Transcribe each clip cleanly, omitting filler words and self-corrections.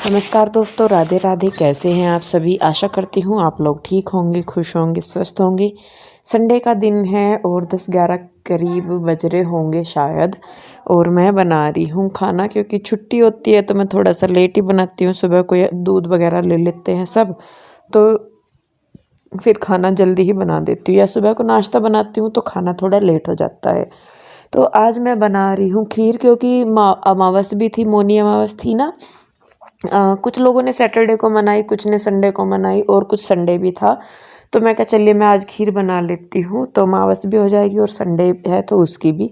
नमस्कार दोस्तों, राधे राधे। कैसे हैं आप सभी? आशा करती हूँ आप लोग ठीक होंगे, खुश होंगे, स्वस्थ होंगे। संडे का दिन है और 10-11 करीब बज रहे होंगे शायद। और मैं बना रही हूँ खाना, क्योंकि छुट्टी होती है तो मैं थोड़ा सा लेट ही बनाती हूँ। सुबह को दूध वगैरह ले लेते हैं सब, तो फिर खाना जल्दी ही बना देती हूँ। या सुबह को नाश्ता बनाती हूँ तो खाना थोड़ा लेट हो जाता है। तो आज मैं बना रही हूँ खीर, क्योंकि अमावस भी थी, मौनी अमावस थी ना। कुछ लोगों ने सैटरडे को मनाई, कुछ ने संडे को मनाई और कुछ संडे भी था। तो मैं कहा चलिए मैं आज खीर बना लेती हूँ, तो अमावस भी हो जाएगी और संडे है तो उसकी भी।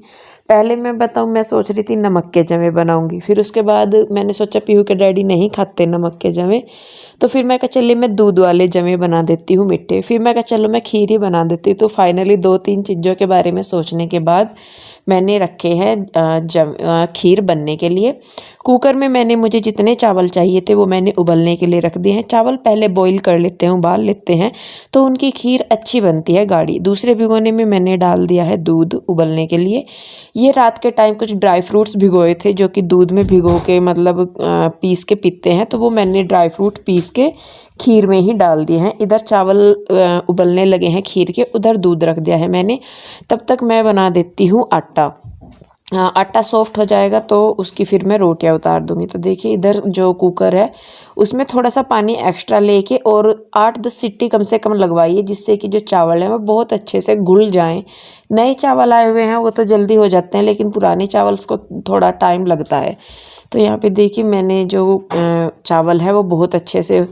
पहले मैं बताऊँ, मैं सोच रही थी नमक के जवे बनाऊँगी। फिर उसके बाद मैंने सोचा पीहू के डैडी नहीं खाते नमक के जवे, तो फिर मैं कहा चलिए मैं दूध वाले जवे बना देती हूँ मीठे। फिर मैं कहा चलो मैं खीर ही बना देती हूँ। तो फाइनली 2-3 चीज़ों के बारे में सोचने के बाद मैंने रखे हैं खीर बनने के लिए। कुकर में मैंने मुझे जितने चावल चाहिए थे वो मैंने उबलने के लिए रख दिए हैं। चावल पहले बॉईल कर लेते हैं, उबाल लेते हैं, तो उनकी खीर अच्छी बनती है गाढ़ी। दूसरे भिगोने में मैंने डाल दिया है दूध उबलने के लिए। ये रात के टाइम कुछ ड्राई फ्रूट्स भिगोए थे, जो कि दूध में भिगो के मतलब पीस के पीते हैं, तो वो मैंने ड्राई फ्रूट पीस के खीर में ही डाल दिए हैं। इधर चावल उबलने लगे हैं खीर के, उधर दूध रख दिया है मैंने। तब तक मैं बना देती हूँ आटा। आटा सॉफ्ट हो जाएगा तो उसकी फिर मैं रोटियां उतार दूंगी। तो देखिए इधर जो कुकर है उसमें थोड़ा सा पानी एक्स्ट्रा लेके और 8-10 सीटी कम से कम लगवाइए, जिससे कि जो चावल हैं वो बहुत अच्छे से घुल जाएं। नए चावल आए हुए हैं वो तो जल्दी हो जाते हैं, लेकिन पुराने चावल को थोड़ा टाइम लगता है। तो यहाँ पे देखिए मैंने जो चावल है वो बहुत अच्छे से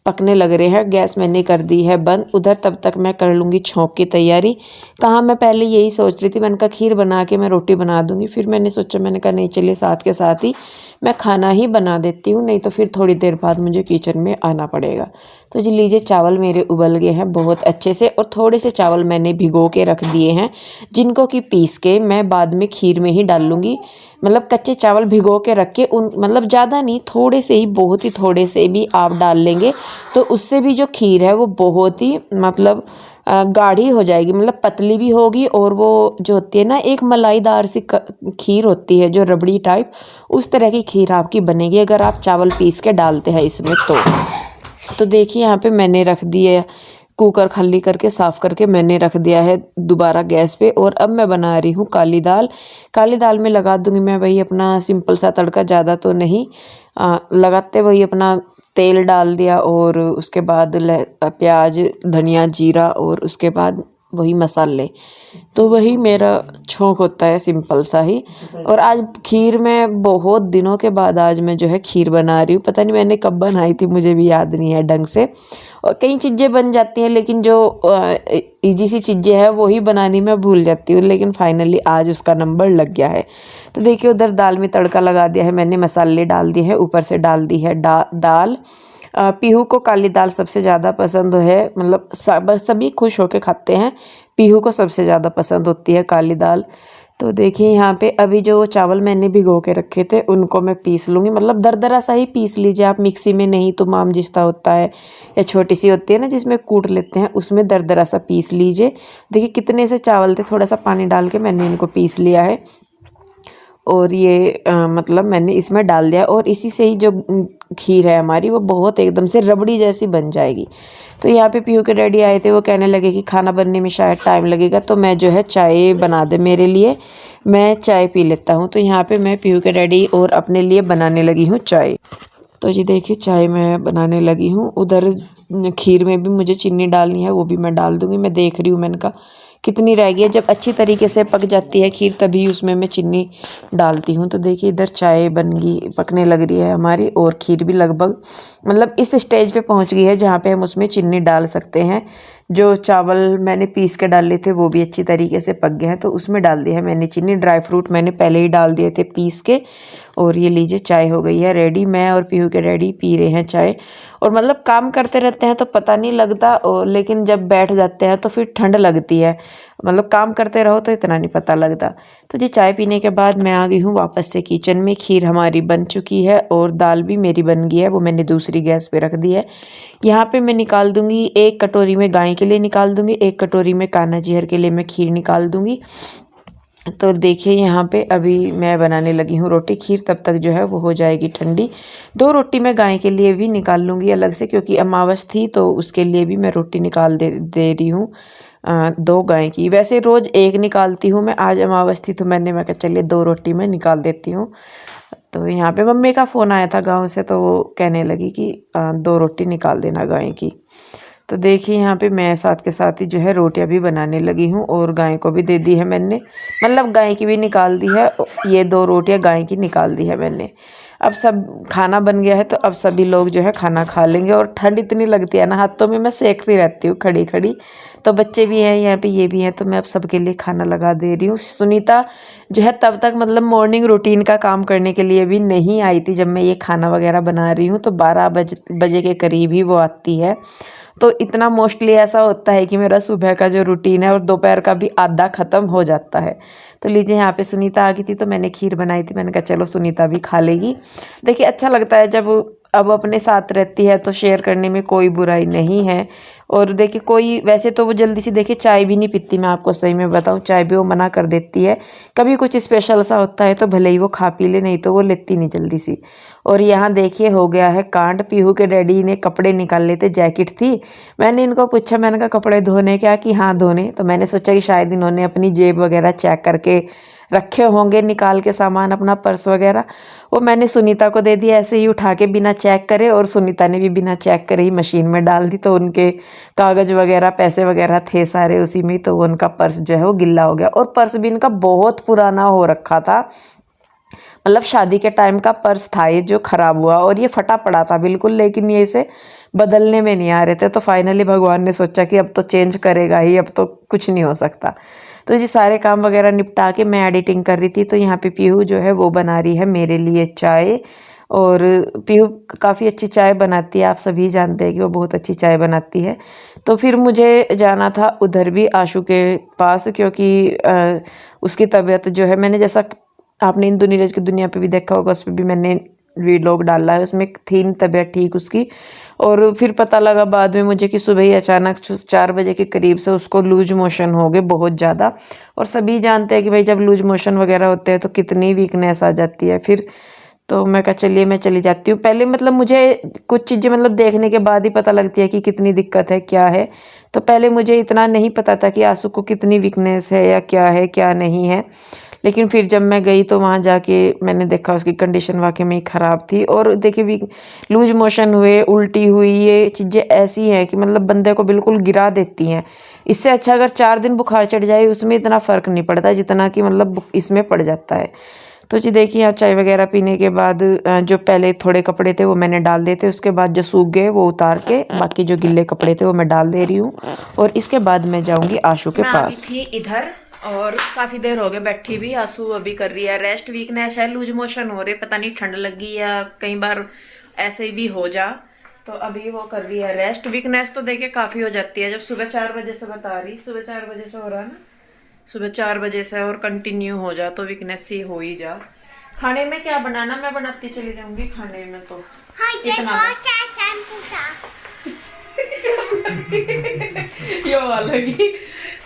पकने लग रहे हैं। गैस मैंने कर दी है बंद। उधर तब तक मैं कर लूँगी छोंक की तैयारी। कहाँ मैं पहले यही सोच रही थी, मैंने कहा खीर बना के मैं रोटी बना दूँगी। फिर मैंने सोचा, मैंने कहा नहीं चलिए साथ के साथ ही मैं खाना ही बना देती हूँ, नहीं तो फिर थोड़ी देर बाद मुझे किचन में आना पड़ेगा। तो जी लीजिए, चावल मेरे उबल गए हैं बहुत अच्छे से, और थोड़े से चावल मैंने भिगो के रख दिए हैं, जिनको कि पीस के मैं बाद में खीर में ही डाल लूँगी। मतलब कच्चे चावल भिगो के रख के उन मतलब ज़्यादा नहीं, थोड़े से ही, बहुत ही थोड़े से भी आप डाल लेंगे तो उससे भी जो खीर है वो बहुत ही मतलब गाढ़ी हो जाएगी, मतलब पतली भी होगी। और वो जो होती है ना एक मलाईदार सी खीर होती है, जो रबड़ी टाइप, उस तरह की खीर आपकी बनेगी अगर आप चावल पीस के डालते हैं इसमें। तो देखिए यहाँ पे मैंने रख दिए, कुकर खाली करके साफ़ करके मैंने रख दिया है दोबारा गैस पे। और अब मैं बना रही हूँ काली दाल। काली दाल में लगा दूँगी मैं वही अपना सिंपल सा तड़का, ज़्यादा तो नहीं लगाते, वही अपना तेल डाल दिया और उसके बाद प्याज, धनिया, जीरा और उसके बाद वही मसाले। तो वही मेरा छौंक होता है सिंपल सा ही। और आज खीर में बहुत दिनों के बाद आज मैं जो है खीर बना रही हूँ। पता नहीं मैंने कब बनाई थी, मुझे भी याद नहीं है ढंग से। और कई चीज़ें बन जाती हैं, लेकिन जो इजी सी चीज़ें हैं वही बनानी मैं भूल जाती हूँ, लेकिन फाइनली आज उसका नंबर लग गया है। तो देखिए उधर दाल में तड़का लगा दिया है मैंने, मसाले डाल दिए हैं, ऊपर से डाल दी है दाल। पीहू को काली दाल सबसे ज़्यादा पसंद है, मतलब सभी खुश होकर खाते हैं। पीहू को सबसे ज़्यादा पसंद होती है काली दाल। तो देखिए यहाँ पे अभी जो चावल मैंने भिगो के रखे थे उनको मैं पीस लूँगी, मतलब दरदरा सा ही पीस लीजिए आप, मिक्सी में नहीं तो माम जिस्ता होता है या छोटी सी होती है ना जिसमें कूट लेते हैं, उसमें दरदरा सा पीस लीजिए। देखिए कितने से चावल थे, थोड़ा सा पानी डाल के मैंने इनको पीस लिया है। और ये मतलब मैंने इसमें डाल दिया, और इसी से ही जो खीर है हमारी वो बहुत एकदम से रबड़ी जैसी बन जाएगी। तो यहाँ पे पीहू के डैडी आए थे, वो कहने लगे कि खाना बनने में शायद टाइम लगेगा, तो मैं जो है चाय बना दे मेरे लिए, मैं चाय पी लेता हूँ। तो यहाँ पे मैं पीहू के डैडी और अपने लिए बनाने लगी हूँ चाय। तो जी देखिए चाय मैं बनाने लगी हूँ। उधर खीर में भी मुझे चीनी डालनी है, वो भी मैं डाल दूँगी। मैं देख रही हूँ, मैंने कहा कितनी रह गई है, जब अच्छी तरीके से पक जाती है खीर तभी उसमें मैं चीनी डालती हूँ। तो देखिए इधर चाय बन गई, पकने लग रही है हमारी, और खीर भी लगभग मतलब इस स्टेज पे पहुँच गई है जहाँ पे हम उसमें चीनी डाल सकते हैं। जो चावल मैंने पीस के डाले थे वो भी अच्छी तरीके से पक गए हैं, तो उसमें डाल दिया है मैंने चीनी। ड्राई फ्रूट मैंने पहले ही डाल दिए थे पीस के। और ये लीजिए चाय हो गई है रेडी। मैं और पीहू के डैडी पी रहे हैं चाय। और मतलब काम करते रहते हैं तो पता नहीं लगता, और लेकिन जब बैठ जाते हैं तो फिर ठंड लगती है, मतलब काम करते रहो तो इतना नहीं पता लगता। तो जी चाय पीने के बाद मैं आ गई हूँ वापस से किचन में। खीर हमारी बन चुकी है और दाल भी मेरी बन गई है, वो मैंने दूसरी गैस पे रख दी है। यहाँ पे मैं निकाल दूँगी, एक कटोरी में गाय के लिए निकाल दूँगी, एक कटोरी में कान्हा जीहर के लिए मैं खीर निकाल दूँगी। तो देखिए यहाँ पे अभी मैं बनाने लगी हूँ रोटी। खीर तब तक जो है वो हो जाएगी ठंडी। 2 रोटी मैं गाय के लिए भी निकाल लूँगी अलग से, क्योंकि अमावस थी तो उसके लिए भी मैं रोटी निकाल दे रही हूँ 2 गाय की। वैसे रोज़ 1 निकालती हूँ मैं, आज अमावस थी तो मैं कहा चलिए 2 रोटी मैं निकाल देती हूँ। तो यहाँ पे मम्मी का फ़ोन आया था गाँव से, तो वो कहने लगी कि 2 रोटी निकाल देना गाय की। तो देखिए यहाँ पे मैं साथ के साथ ही जो है रोटियां भी बनाने लगी हूँ और गाय को भी दे दी है मैंने, मतलब गाय की भी निकाल दी है। ये 2 रोटियां गाय की निकाल दी है मैंने। अब सब खाना बन गया है तो अब सभी लोग जो है खाना खा लेंगे। और ठंड इतनी लगती है ना, हाथों में मैं सेकती रहती हूँ खड़ी खड़ी। तो बच्चे भी हैं यहाँ पे, ये भी हैं, तो मैं अब सबके लिए खाना लगा दे रही हूँ। सुनीता जो है तब तक मतलब मॉर्निंग रूटीन का काम करने के लिए भी नहीं आई थी। जब मैं ये खाना वगैरह बना रही हूँ तो 12 बजे के करीब ही वो आती है। तो इतना मोस्टली ऐसा होता है कि मेरा सुबह का जो रूटीन है और दोपहर का भी आधा ख़त्म हो जाता है। तो लीजिए यहाँ पे सुनीता आ गई थी तो मैंने खीर बनाई थी। मैंने कहा चलो सुनीता भी खा लेगी। देखिए अच्छा लगता है जब अब अपने साथ रहती है तो शेयर करने में कोई बुराई नहीं है। और देखिए कोई वैसे तो वो जल्दी से देखिए चाय भी नहीं पीती, मैं आपको सही में बताऊँ, चाय भी वो मना कर देती है। कभी कुछ स्पेशल सा होता है तो भले ही वो खा पी ले, नहीं तो वो लेती नहीं जल्दी सी। और यहाँ देखिए हो गया है कांड। पीहू के डैडी ने कपड़े निकाल लेते, जैकेट थी। मैंने इनको पूछा, मैंने कहा कपड़े धोने क्या, कि हाँ धोने। तो मैंने सोचा कि शायद इन्होंने अपनी जेब वगैरह चेक करके रखे होंगे निकाल के सामान, अपना पर्स वगैरह। वो मैंने सुनीता को दे दिया ऐसे ही उठा के बिना चेक करे, और सुनीता ने भी बिना चेक करे ही मशीन में डाल दी। तो उनके कागज़ वगैरह पैसे वगैरह थे सारे उसी में, तो उनका पर्स जो है वो गिल्ला हो गया। और पर्स भी इनका बहुत पुराना हो रखा था, मतलब शादी के टाइम का पर्स था ये जो ख़राब हुआ, और ये फटा पड़ा था बिल्कुल। लेकिन ये इसे बदलने में नहीं आ रहे थे। तो फाइनली भगवान ने सोचा कि अब तो चेंज करेगा ही, अब तो कुछ नहीं हो सकता। तो जी सारे काम वगैरह निपटा के मैं एडिटिंग कर रही थी। तो यहाँ पे पीहू जो है वो बना रही है मेरे लिए चाय। और पीहू काफ़ी अच्छी चाय बनाती है, आप सभी जानते हैं कि वो बहुत अच्छी चाय बनाती है। तो फिर मुझे जाना था उधर भी आशु के पास, क्योंकि उसकी तबीयत जो है, मैंने जैसा आपने इंदु नीरज की दुनिया पे भी देखा होगा, उस पर भी मैंने वीलॉग डाला है, उसमें थी तबीयत ठीक उसकी। और फिर पता लगा बाद में मुझे कि सुबह ही अचानक 4 बजे के करीब से उसको लूज मोशन हो गए बहुत ज़्यादा। और सभी जानते हैं कि भाई जब लूज मोशन वगैरह होते हैं तो कितनी वीकनेस आ जाती है फिर। तो मैं कहा चलिए मैं चली जाती हूँ। पहले मतलब मुझे कुछ चीज़ें मतलब देखने के बाद ही पता लगती है कि कितनी दिक्कत है क्या है। तो पहले मुझे इतना नहीं पता था कि आंसू को कितनी वीकनेस है क्या नहीं है। लेकिन फिर जब मैं गई तो वहाँ जाके मैंने देखा उसकी कंडीशन वाकई में ही ख़राब थी। और देखिए भी लूज मोशन हुए, उल्टी हुई, ये चीज़ें ऐसी हैं कि मतलब बंदे को बिल्कुल गिरा देती हैं। इससे अच्छा अगर 4 दिन बुखार चढ़ जाए उसमें इतना फ़र्क नहीं पड़ता जितना कि मतलब इसमें पड़ जाता है। तो जी देखिए यहाँ चाय वगैरह पीने के बाद जो पहले थोड़े कपड़े थे वो मैंने डाल दिए थे, उसके बाद जो सूख गए वो उतार के बाकी जो गिल्ले कपड़े थे वो मैं डाल दे रही हूँ। और इसके बाद मैं जाऊँगी आशु के पास। थी इधर और काफ़ी देर हो गए बैठी भी। आंसू अभी कर रही है रेस्ट, वीकनेस है, लूज मोशन हो रहे, पता नहीं ठंड लगी या कई बार ऐसे भी हो जा। तो अभी वो कर रही है रेस्ट। वीकनेस तो देखिए काफ़ी हो जाती है जब सुबह 4 बजे से बता रही, सुबह 4 बजे से हो रहा है ना, सुबह 4 बजे से और कंटिन्यू हो जा तो वीकनेस ही हो ही जा। खाने में क्या बनाना, मैं बनाती चली जाऊंगी खाने में। तो इतना यो वाली।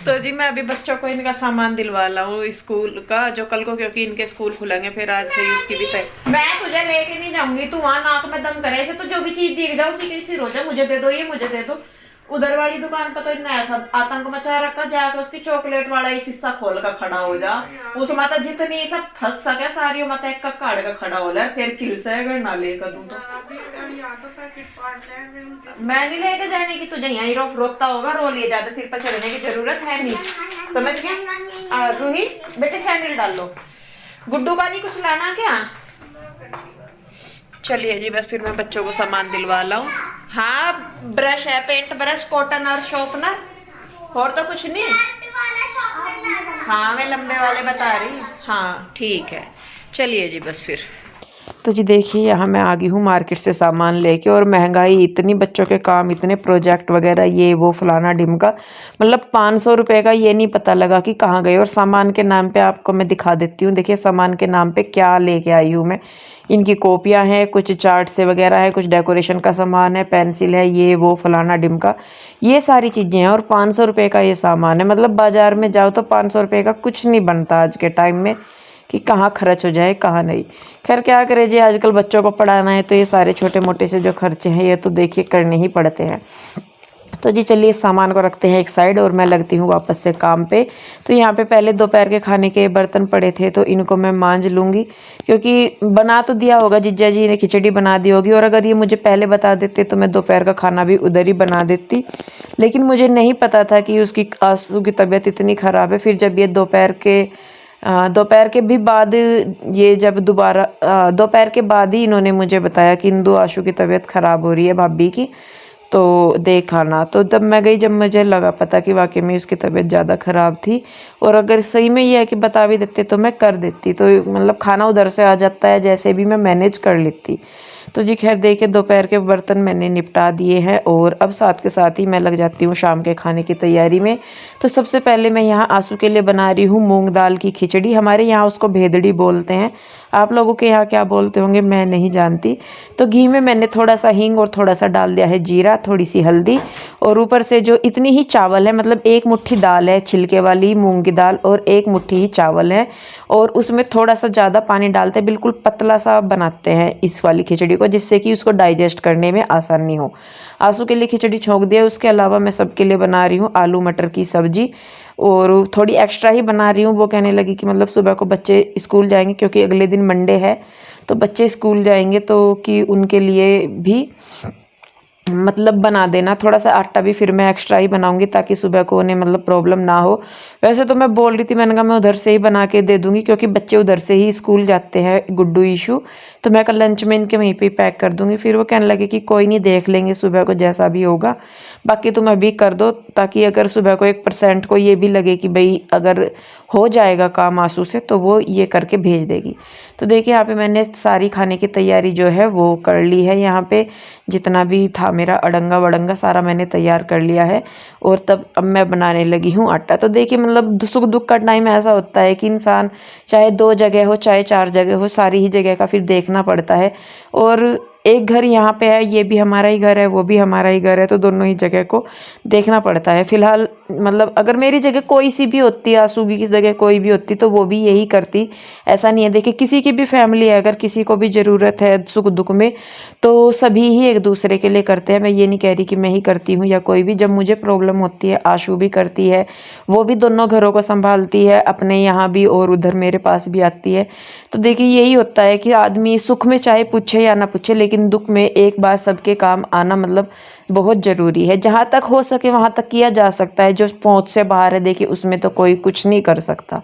तो जी मैं अभी बच्चों को इनका सामान दिलवा ला हूँ स्कूल का, जो कल को, क्योंकि इनके स्कूल खुलेंगे फिर आज से ही उसकी भी तय। मैं तुझे लेके नहीं जाऊंगी, तू वहां नाक में दम करे ऐसे, तो जो भी चीज दिख जाए उसी के सिर हो जाए, मुझे दे दो ये मुझे दे दो। उधर वाली दुकान पर तो इतना ऐसा आतंक मचा रखा, जाकर उसकी चॉकलेट वाला ही शीशा खोल कर खड़ा हो जा। उस माता जितनी सब फंस सके सारी माता एक का काट का खड़ा हो ले, फिर खिल से अगर ना लेकर दूं तो मैं नहीं लेके जाने की, तुझे यहीं रोकता होगा, रो लिए ज्यादा सिर पर चढ़ने की जरूरत है नहीं, समझ गया। रूही बेटे सैंडल डाल लो, गुड्डू का नहीं कुछ लाना क्या। चलिए जी बस फिर मैं बच्चों को सामान दिलवा लाऊं। हाँ ब्रश है, पेंट ब्रश, कॉटन और शॉर्पनर, और तो कुछ नहीं। हाँ मैं लंबे वाले बता रही, हाँ ठीक है। चलिए जी बस फिर तो जी देखिए यहाँ मैं आ गई हूँ मार्केट से सामान लेके, और महंगाई इतनी, बच्चों के काम इतने, प्रोजेक्ट वगैरह ये वो फलाना ढिमका, मतलब 500 रुपये का ये नहीं पता लगा कि कहाँ गए। और सामान के नाम पे आपको मैं दिखा देती हूँ। देखिए सामान के नाम पे क्या लेके आई हूँ मैं। इनकी कॉपियाँ हैं, कुछ चार्ट से वगैरह है, कुछ डेकोरेशन का सामान है, पेंसिल है, ये वो फलाना ढिमका, ये सारी चीज़ें हैं। और 500 रुपये का ये सामान है। मतलब बाज़ार में जाओ तो 500 रुपये का कुछ नहीं बनता आज के टाइम में, कि कहाँ खर्च हो जाए कहाँ नहीं। खैर क्या करें जी, आजकल बच्चों को पढ़ाना है तो ये सारे छोटे मोटे से जो खर्चे हैं ये तो देखिए करने ही पड़ते हैं। तो जी चलिए इस सामान को रखते हैं एक साइड, और मैं लगती हूँ वापस से काम पे। तो यहाँ पे पहले दोपहर के खाने के बर्तन पड़े थे तो इनको मैं मांज लूँगी, क्योंकि बना तो दिया होगा, जीजा जी ने खिचड़ी बना दी होगी, और अगर ये मुझे पहले बता देते तो मैं दोपहर का खाना भी उधर ही बना देती। लेकिन मुझे नहीं पता था कि उसकी आंसू की तबीयत इतनी ख़राब है। फिर जब ये दोपहर के भी बाद, ये जब दोबारा दोपहर के बाद ही इन्होंने मुझे बताया कि इंदु आशु की तबीयत ख़राब हो रही है भाभी की, तो देखा। तो तब मैं गई, जब मुझे लगा पता कि वाकई में उसकी तबीयत ज़्यादा ख़राब थी। और अगर सही में ये है कि बता भी देते तो मैं कर देती, तो मतलब खाना उधर से आ जाता है, जैसे भी मैं मैनेज कर लेती। तो जी खैर देखिए दोपहर के बर्तन मैंने निपटा दिए हैं, और अब साथ के साथ ही मैं लग जाती हूँ शाम के खाने की तैयारी में। तो सबसे पहले मैं यहाँ आंसू के लिए बना रही हूँ मूंग दाल की खिचड़ी। हमारे यहाँ उसको भेदड़ी बोलते हैं, आप लोगों के यहाँ क्या बोलते होंगे मैं नहीं जानती। तो घी में मैंने थोड़ा सा हींग और थोड़ा सा डाल दिया है जीरा, थोड़ी सी हल्दी, और ऊपर से जो इतनी ही चावल है, मतलब एक मुट्ठी दाल है छिलके वाली मूंग की दाल, और एक मुट्ठी ही चावल है, और उसमें थोड़ा सा ज़्यादा पानी डालते हैं, बिल्कुल पतला सा बनाते हैं इस वाली खिचड़ी को, जिससे कि उसको डाइजेस्ट करने में आसानी हो। आंसू के लिए खिचड़ी छोंक दिया। उसके अलावा मैं सबके लिए बना रही हूँ आलू मटर की सब्जी, और थोड़ी एक्स्ट्रा ही बना रही हूँ। वो कहने लगी कि मतलब सुबह को बच्चे स्कूल जाएंगे, क्योंकि अगले दिन मंडे है, तो बच्चे स्कूल जाएंगे, तो कि उनके लिए भी मतलब बना देना थोड़ा सा आटा भी, फिर मैं एक्स्ट्रा ही बनाऊंगी ताकि सुबह को उन्हें मतलब प्रॉब्लम ना हो। वैसे तो मैं बोल रही थी, मैंने कहा मैं उधर से ही बना के दे दूंगी, क्योंकि बच्चे उधर से ही स्कूल जाते हैं, गुड्डू ईशू, तो मैं कल लंच में इनके वहीं पे पैक कर दूंगी। फिर वो कहने लगे कि कोई नहीं, देख लेंगे सुबह को जैसा भी होगा, बाकी तुम अभी कर दो, ताकि अगर सुबह को 1% को ये भी लगे कि भाई अगर हो जाएगा काम आंसू से तो वो ये करके भेज देगी। तो देखिए यहाँ पे मैंने सारी खाने की तैयारी जो है वो कर ली है। यहाँ पे जितना भी था मेरा अड़ंगा वड़ंगा सारा मैंने तैयार कर लिया है, और तब अब मैं बनाने लगी हूँ आटा। तो देखिए मतलब सुख दुख का टाइम ऐसा होता है कि इंसान चाहे 2 जगह हो चाहे 4 जगह हो, सारी ही जगह का फिर देखना पड़ता है। और एक घर यहाँ पे है, ये भी हमारा ही घर है, वो भी हमारा ही घर है, तो दोनों ही जगह को देखना पड़ता है। फिलहाल मतलब अगर मेरी जगह कोई सी भी होती, आंसू की जगह कोई भी होती, तो वो भी यही करती। ऐसा नहीं है, देखिए किसी की भी फैमिली है, अगर किसी को भी ज़रूरत है सुख दुख में, तो सभी ही एक दूसरे के लिए करते हैं। मैं ये नहीं कह रही कि मैं ही करती हूँ या कोई भी। जब मुझे प्रॉब्लम होती है आशू भी करती है, वो भी दोनों घरों को संभालती है, अपने यहाँ भी और उधर मेरे पास भी आती है। तो देखिए यही होता है कि आदमी सुख में चाहे पूछे या ना पूछे, लेकिन दुख में एक बार सबके काम आना मतलब बहुत ज़रूरी है। जहाँ तक हो सके वहाँ तक किया जा सकता है, जो पहुँच से बाहर है देखिए उसमें तो कोई कुछ नहीं कर सकता।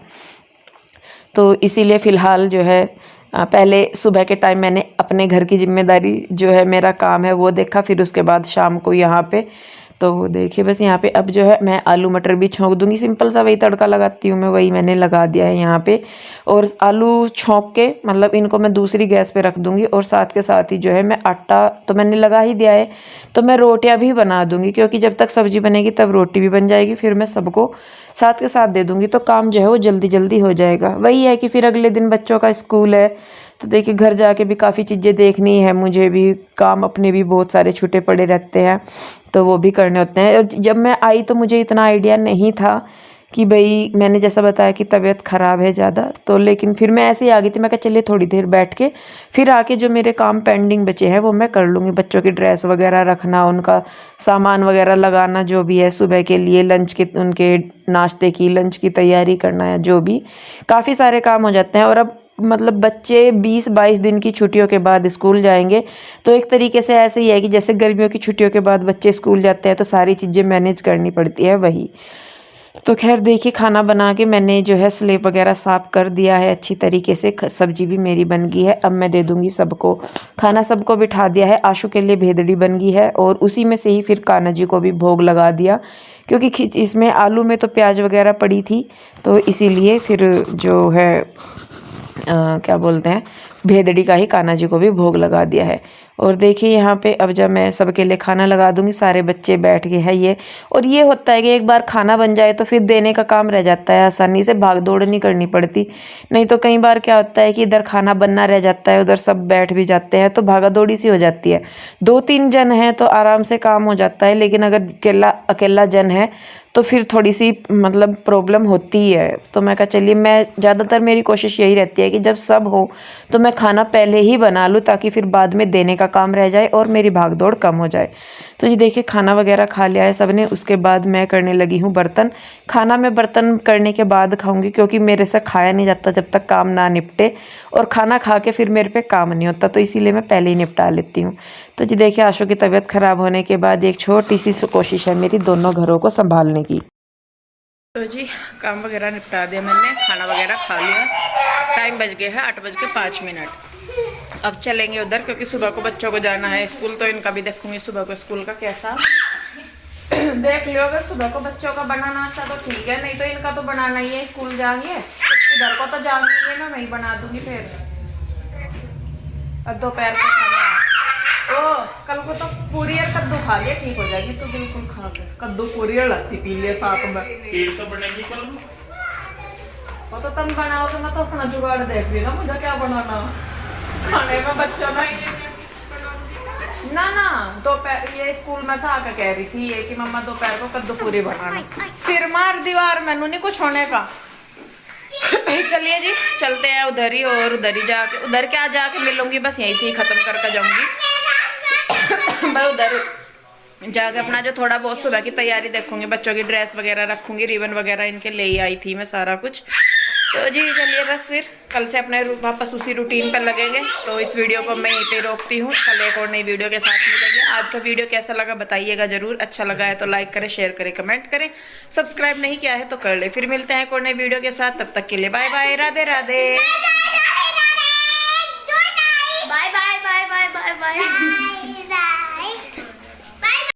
तो इसीलिए फ़िलहाल जो है पहले सुबह के टाइम मैंने अपने घर की जिम्मेदारी जो है मेरा काम है वो देखा, फिर उसके बाद शाम को यहाँ पे तो देखिए बस यहाँ पे अब जो है मैं आलू मटर भी छोंक दूंगी। सिंपल सा वही तड़का लगाती हूँ मैं, वही मैंने लगा दिया है यहाँ पे। और आलू छोंक के मतलब इनको मैं दूसरी गैस पे रख दूंगी, और साथ के साथ ही जो है मैं आटा तो मैंने लगा ही दिया है, तो मैं रोटियां भी बना दूंगी, क्योंकि जब तक सब्जी बनेगी तब रोटी भी बन जाएगी, फिर मैं सबको साथ के साथ दे दूंगी, तो काम जो है वो जल्दी जल्दी हो जाएगा। वही है कि फिर अगले दिन बच्चों का स्कूल है, तो देखिए घर जाके भी काफ़ी चीज़ें देखनी है, मुझे भी काम अपने भी बहुत सारे छूटे पड़े रहते हैं, तो वो भी करने होते हैं। और जब मैं आई तो मुझे इतना आइडिया नहीं था कि भाई मैंने जैसा बताया कि तबीयत ख़राब है ज़्यादा, तो लेकिन फिर मैं ऐसे ही आ गई थी। मैं कहा चलिए थोड़ी देर बैठ के फिर आके जो मेरे काम पेंडिंग बचे हैं वो मैं कर लूँगी। बच्चों की ड्रेस वगैरह रखना, उनका सामान वगैरह लगाना, जो भी है सुबह के लिए लंच के, उनके नाश्ते की लंच की तैयारी करना है, जो भी काफ़ी सारे काम हो जाते हैं। और अब मतलब बच्चे 20-22 दिन की छुट्टियों के बाद स्कूल जाएंगे, तो एक तरीके से ऐसे ही है कि जैसे गर्मियों की छुट्टियों के बाद बच्चे स्कूल जाते हैं तो सारी चीज़ें मैनेज करनी पड़ती है वही। तो खैर देखिए खाना बना के मैंने जो है स्लेब वगैरह साफ़ कर दिया है अच्छी तरीके से, सब्जी भी मेरी बन गई है। अब मैं दे दूंगी सबको खाना, सबको बिठा दिया है। आशु के लिए भेदड़ी बन गई है, और उसी में से ही फिर कान्हा जी को भी भोग लगा दिया, क्योंकि इसमें आलू में तो प्याज वगैरह पड़ी थी, तो इसीलिए फिर जो है क्या बोलते हैं भेदड़ी का ही कान्हा जी को भी भोग लगा दिया है। और देखिए यहाँ पे अब जब मैं सबके लिए खाना लगा दूंगी, सारे बच्चे बैठ गए हैं ये। और ये होता है कि एक बार खाना बन जाए तो फिर देने का काम रह जाता है, आसानी से भाग दौड़ नहीं करनी पड़ती। नहीं तो कई बार क्या होता है कि इधर खाना बनना रह जाता है, उधर सब बैठ भी जाते हैं, तो भागा दौड़ी सी हो जाती है। 2-3 जन हैं तो आराम से काम हो जाता है, लेकिन अगर अकेला जन है तो फिर थोड़ी सी मतलब प्रॉब्लम होती ही है। तो मैं कहा चलिए, मैं ज़्यादातर मेरी कोशिश यही रहती है कि जब सब हो तो मैं खाना पहले ही बना लूँ, ताकि फिर बाद में देने का काम रह जाए और मेरी भाग दौड़ कम हो जाए। तो जी देखिए, खाना वगैरह खा लिया है सबने, उसके बाद मैं करने लगी हूँ बर्तन। खाना मैं बर्तन करने के बाद खाऊंगी, क्योंकि मेरे से खाया नहीं जाता जब तक काम ना निपटे, और खाना खा के फिर मेरे पे काम नहीं होता, तो इसीलिए मैं पहले ही निपटा लेती हूँ। तो जी देखिए, आशु की तबीयत ख़राब होने के बाद एक छोटी सी कोशिश है मेरी दोनों घरों को संभालने की। तो जी काम वगैरह निपटा दिया मैंने, खाना वगैरह खा लिया। टाइम बज गया है 8:05। अब चलेंगे उधर, क्योंकि सुबह को बच्चों को जाना है स्कूल, तो इनका भी देखूंगी सुबह को स्कूल का कैसा देख लियो। अगर सुबह को बच्चों का बना नाश्ता तो ठीक है, नहीं तो इनका तो बनाना ही है, स्कूल जाएंगे। उधर को तो जाएंगे ना, मैं ही बना दूंगी फिर। अब दोपहर का खाना, ओ कल को तो पूरी और कद्दू खा लिया, ठीक हो जाएगी। तो बिल्कुल खा के कद्दू पूरी और लस्सी पी लिया साथ में। तो बनेगी कल, वो तो तुम बनाओ, तो मैं तो अपना जुगाड़ देख ली ना, मुझे क्या बनाना खाने में। बच्चों ने ना दोपहर ये स्कूल में से आकर कह रही थी ये कि मम्मा दोपहर को कद्दू पूरी बनाना। सिर मार दीवार, मैनू नहीं कुछ होने का। चलिए जी चलते हैं उधर ही, और उधर ही जाके, उधर क्या जाके मिलूंगी, बस यहीं से ही खत्म करके जाऊंगी। बस उधर जाके अपना जो थोड़ा बहुत सुबह की तैयारी देखूंगी, बच्चों की ड्रेस वगैरह रखूंगी, रिबन वगैरह इनके ले ही आई थी मैं सारा कुछ। तो जी चलिए, बस फिर कल से अपने वापस उसी रूटीन पर लगेंगे। तो इस वीडियो को मैं यहीं पे रोकती हूँ, कल एक और नई वीडियो के साथ मिलेंगे। आज का वीडियो कैसा लगा बताइएगा जरूर, अच्छा लगा है तो लाइक करें, शेयर करें, कमेंट करें। सब्सक्राइब नहीं किया है तो कर ले। फिर मिलते हैं एक और नई वीडियो के साथ, तब तक के लिए बाय बाय, राधे राधे।